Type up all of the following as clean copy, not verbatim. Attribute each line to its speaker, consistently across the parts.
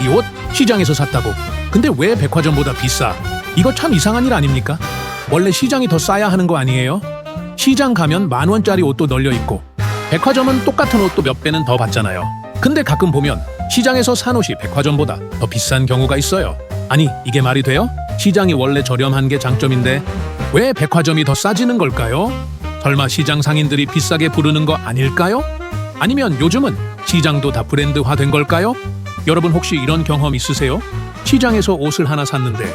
Speaker 1: 이 옷 시장에서 샀다고. 근데 왜 백화점보다 비싸? 이거 참 이상한 일 아닙니까? 원래 시장이 더 싸야 하는 거 아니에요? 시장 가면 10,000원짜리 옷도 널려 있고 백화점은 똑같은 옷도 몇 배는 더 받잖아요. 근데 가끔 보면 시장에서 산 옷이 백화점보다 더 비싼 경우가 있어요. 아니, 이게 말이 돼요? 시장이 원래 저렴한 게 장점인데 왜 백화점이 더 싸지는 걸까요? 설마 시장 상인들이 비싸게 부르는 거 아닐까요? 아니면 요즘은 시장도 다 브랜드화된 걸까요? 여러분 혹시 이런 경험 있으세요? 시장에서 옷을 하나 샀는데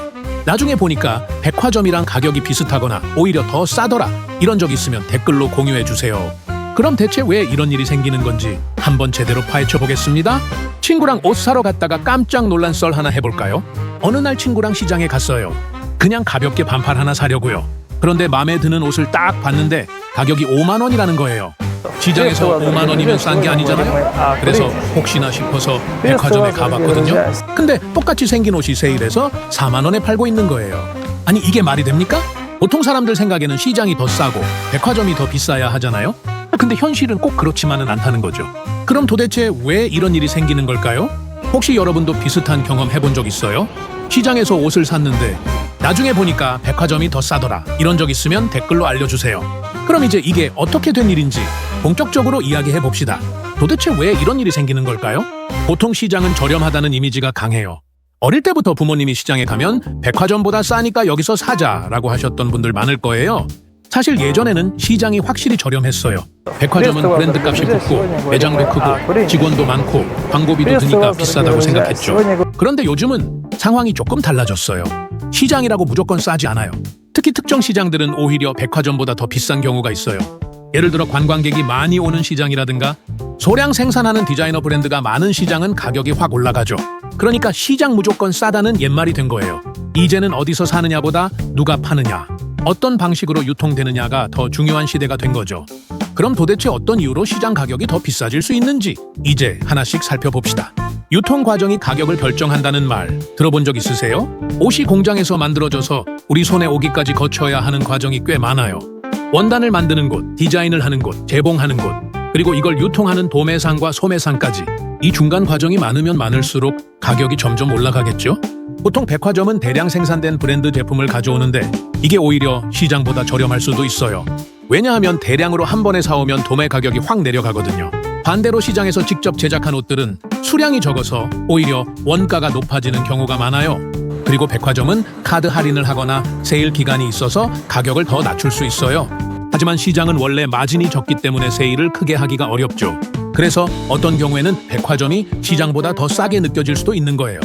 Speaker 1: 나중에 보니까 백화점이랑 가격이 비슷하거나 오히려 더 싸더라. 이런 적 있으면 댓글로 공유해 주세요. 그럼 대체 왜 이런 일이 생기는 건지 한번 제대로 파헤쳐 보겠습니다. 친구랑 옷 사러 갔다가 깜짝 놀란 썰 하나 해볼까요? 어느 날 친구랑 시장에 갔어요. 그냥 가볍게 반팔 하나 사려고요. 그런데 마음에 드는 옷을 딱 봤는데 가격이 5만 원이라는 거예요. 시장에서 5만 원이면 싼 게 아니잖아요. 그래서 혹시나 싶어서 백화점에 가봤거든요. 근데 똑같이 생긴 옷이 세일해서 4만 원에 팔고 있는 거예요. 아니, 이게 말이 됩니까? 보통 사람들 생각에는 시장이 더 싸고 백화점이 더 비싸야 하잖아요. 근데 현실은 꼭 그렇지만은 않다는 거죠. 그럼 도대체 왜 이런 일이 생기는 걸까요? 혹시 여러분도 비슷한 경험 해본 적 있어요? 시장에서 옷을 샀는데 나중에 보니까 백화점이 더 싸더라. 이런 적 있으면 댓글로 알려주세요. 그럼 이제 이게 어떻게 된 일인지 본격적으로 이야기해 봅시다. 도대체 왜 이런 일이 생기는 걸까요? 보통 시장은 저렴하다는 이미지가 강해요. 어릴 때부터 부모님이 시장에 가면 백화점보다 싸니까 여기서 사자라고 하셨던 분들 많을 거예요. 사실 예전에는 시장이 확실히 저렴했어요. 백화점은 브랜드 값이 붙고 매장도 크고 직원도 많고 광고비도 드니까 비싸다고 생각했죠. 그런데 요즘은 상황이 조금 달라졌어요. 시장이라고 무조건 싸지 않아요. 특히 특정 시장들은 오히려 백화점보다 더 비싼 경우가 있어요. 예를 들어 관광객이 많이 오는 시장이라든가 소량 생산하는 디자이너 브랜드가 많은 시장은 가격이 확 올라가죠. 그러니까 시장 무조건 싸다는 옛말이 된 거예요. 이제는 어디서 사느냐보다 누가 파느냐, 어떤 방식으로 유통되느냐가 더 중요한 시대가 된 거죠. 그럼 도대체 어떤 이유로 시장 가격이 더 비싸질 수 있는지 이제 하나씩 살펴봅시다. 유통 과정이 가격을 결정한다는 말 들어본 적 있으세요? 옷이 공장에서 만들어져서 우리 손에 오기까지 거쳐야 하는 과정이 꽤 많아요. 원단을 만드는 곳, 디자인을 하는 곳, 재봉하는 곳, 그리고 이걸 유통하는 도매상과 소매상까지 이 중간 과정이 많으면 많을수록 가격이 점점 올라가겠죠? 보통 백화점은 대량 생산된 브랜드 제품을 가져오는데 이게 오히려 시장보다 저렴할 수도 있어요. 왜냐하면 대량으로 한 번에 사오면 도매 가격이 확 내려가거든요. 반대로 시장에서 직접 제작한 옷들은 수량이 적어서 오히려 원가가 높아지는 경우가 많아요. 그리고 백화점은 카드 할인을 하거나 세일 기간이 있어서 가격을 더 낮출 수 있어요. 하지만 시장은 원래 마진이 적기 때문에 세일을 크게 하기가 어렵죠. 그래서 어떤 경우에는 백화점이 시장보다 더 싸게 느껴질 수도 있는 거예요.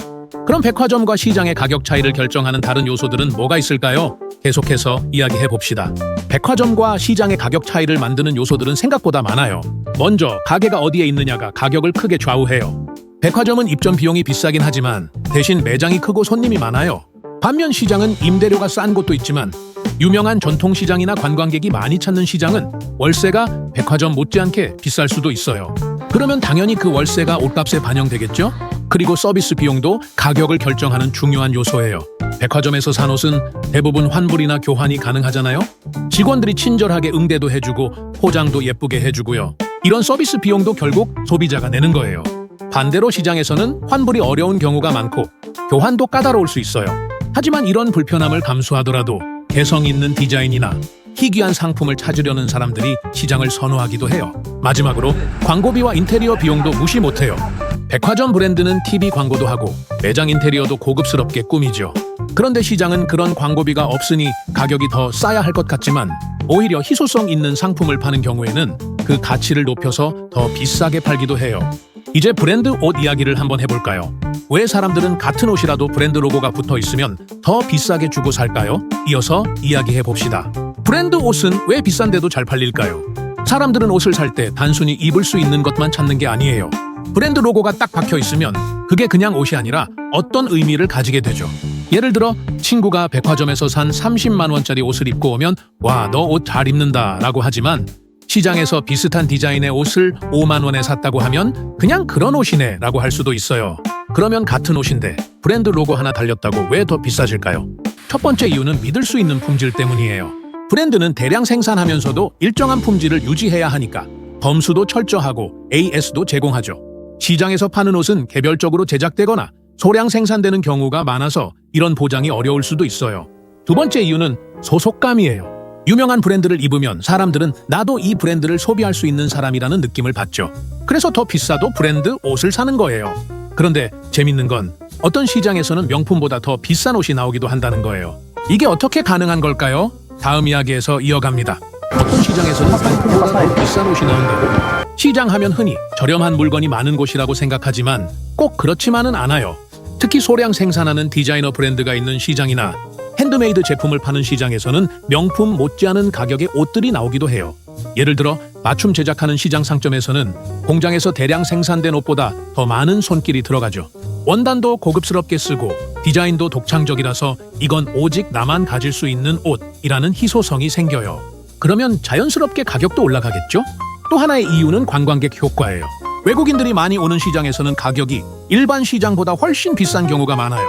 Speaker 1: 그럼 백화점과 시장의 가격 차이를 결정하는 다른 요소들은 뭐가 있을까요? 계속해서 이야기해 봅시다. 백화점과 시장의 가격 차이를 만드는 요소들은 생각보다 많아요. 먼저 가게가 어디에 있느냐가 가격을 크게 좌우해요. 백화점은 입점 비용이 비싸긴 하지만 대신 매장이 크고 손님이 많아요. 반면 시장은 임대료가 싼 곳도 있지만 유명한 전통시장이나 관광객이 많이 찾는 시장은 월세가 백화점 못지않게 비쌀 수도 있어요. 그러면 당연히 그 월세가 옷값에 반영되겠죠? 그리고 서비스 비용도 가격을 결정하는 중요한 요소예요. 백화점에서 산 옷은 대부분 환불이나 교환이 가능하잖아요? 직원들이 친절하게 응대도 해주고 포장도 예쁘게 해주고요. 이런 서비스 비용도 결국 소비자가 내는 거예요. 반대로 시장에서는 환불이 어려운 경우가 많고 교환도 까다로울 수 있어요. 하지만 이런 불편함을 감수하더라도 개성 있는 디자인이나 희귀한 상품을 찾으려는 사람들이 시장을 선호하기도 해요. 마지막으로 광고비와 인테리어 비용도 무시 못해요. 백화점 브랜드는 TV 광고도 하고 매장 인테리어도 고급스럽게 꾸미죠. 그런데 시장은 그런 광고비가 없으니 가격이 더 싸야 할 것 같지만 오히려 희소성 있는 상품을 파는 경우에는 그 가치를 높여서 더 비싸게 팔기도 해요. 이제 브랜드 옷 이야기를 한번 해볼까요? 왜 사람들은 같은 옷이라도 브랜드 로고가 붙어 있으면 더 비싸게 주고 살까요? 이어서 이야기해 봅시다. 브랜드 옷은 왜 비싼데도 잘 팔릴까요? 사람들은 옷을 살 때 단순히 입을 수 있는 것만 찾는 게 아니에요. 브랜드 로고가 딱 박혀 있으면 그게 그냥 옷이 아니라 어떤 의미를 가지게 되죠. 예를 들어 친구가 백화점에서 산 30만 원짜리 옷을 입고 오면 와, 너 옷 잘 입는다 라고 하지만 시장에서 비슷한 디자인의 옷을 5만 원에 샀다고 하면 그냥 그런 옷이네 라고 할 수도 있어요. 그러면 같은 옷인데 브랜드 로고 하나 달렸다고 왜 더 비싸질까요? 첫 번째 이유는 믿을 수 있는 품질 때문이에요. 브랜드는 대량 생산하면서도 일정한 품질을 유지해야 하니까 검수도 철저하고 AS도 제공하죠. 시장에서 파는 옷은 개별적으로 제작되거나 소량 생산되는 경우가 많아서 이런 보장이 어려울 수도 있어요. 두 번째 이유는 소속감이에요. 유명한 브랜드를 입으면 사람들은 나도 이 브랜드를 소비할 수 있는 사람이라는 느낌을 받죠. 그래서 더 비싸도 브랜드 옷을 사는 거예요. 그런데 재밌는 건 어떤 시장에서는 명품보다 더 비싼 옷이 나오기도 한다는 거예요. 이게 어떻게 가능한 걸까요? 다음 이야기에서 이어갑니다. 어떤 시장에서는 명품보다 더 비싼 옷이 나온다고. 시장 하면 흔히 저렴한 물건이 많은 곳이라고 생각하지만 꼭 그렇지만은 않아요. 특히 소량 생산하는 디자이너 브랜드가 있는 시장이나 핸드메이드 제품을 파는 시장에서는 명품 못지않은 가격의 옷들이 나오기도 해요. 예를 들어 맞춤 제작하는 시장 상점에서는 공장에서 대량 생산된 옷보다 더 많은 손길이 들어가죠. 원단도 고급스럽게 쓰고 디자인도 독창적이라서 이건 오직 나만 가질 수 있는 옷이라는 희소성이 생겨요. 그러면 자연스럽게 가격도 올라가겠죠? 또 하나의 이유는 관광객 효과예요. 외국인들이 많이 오는 시장에서는 가격이 일반 시장보다 훨씬 비싼 경우가 많아요.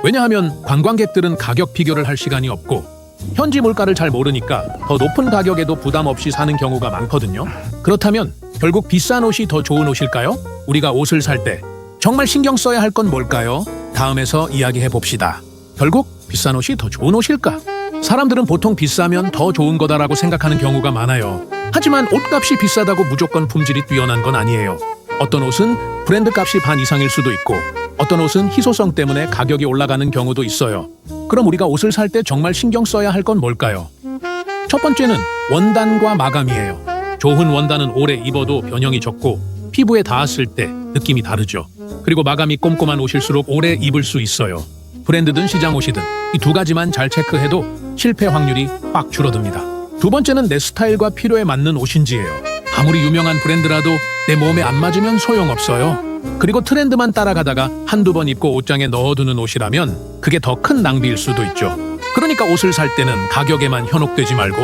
Speaker 1: 왜냐하면 관광객들은 가격 비교를 할 시간이 없고 현지 물가를 잘 모르니까 더 높은 가격에도 부담 없이 사는 경우가 많거든요. 그렇다면 결국 비싼 옷이 더 좋은 옷일까요? 우리가 옷을 살 때 정말 신경 써야 할 건 뭘까요? 다음에서 이야기해 봅시다. 결국 비싼 옷이 더 좋은 옷일까? 사람들은 보통 비싸면 더 좋은 거다라고 생각하는 경우가 많아요. 하지만 옷값이 비싸다고 무조건 품질이 뛰어난 건 아니에요. 어떤 옷은 브랜드 값이 반 이상일 수도 있고 어떤 옷은 희소성 때문에 가격이 올라가는 경우도 있어요. 그럼 우리가 옷을 살 때 정말 신경 써야 할 건 뭘까요? 첫 번째는 원단과 마감이에요. 좋은 원단은 오래 입어도 변형이 적고 피부에 닿았을 때 느낌이 다르죠. 그리고 마감이 꼼꼼한 옷일수록 오래 입을 수 있어요. 브랜드든 시장 옷이든 이 두 가지만 잘 체크해도 실패 확률이 확 줄어듭니다. 두 번째는 내 스타일과 필요에 맞는 옷인지예요. 아무리 유명한 브랜드라도 내 몸에 안 맞으면 소용없어요. 그리고 트렌드만 따라가다가 한두 번 입고 옷장에 넣어두는 옷이라면 그게 더 큰 낭비일 수도 있죠. 그러니까 옷을 살 때는 가격에만 현혹되지 말고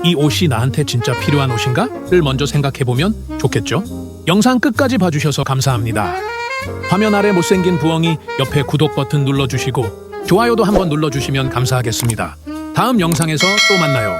Speaker 1: 이 옷이 나한테 진짜 필요한 옷인가? 를 먼저 생각해보면 좋겠죠? 영상 끝까지 봐주셔서 감사합니다. 화면 아래 못생긴 부엉이 옆에 구독 버튼 눌러주시고 좋아요도 한번 눌러주시면 감사하겠습니다. 다음 영상에서 또 만나요.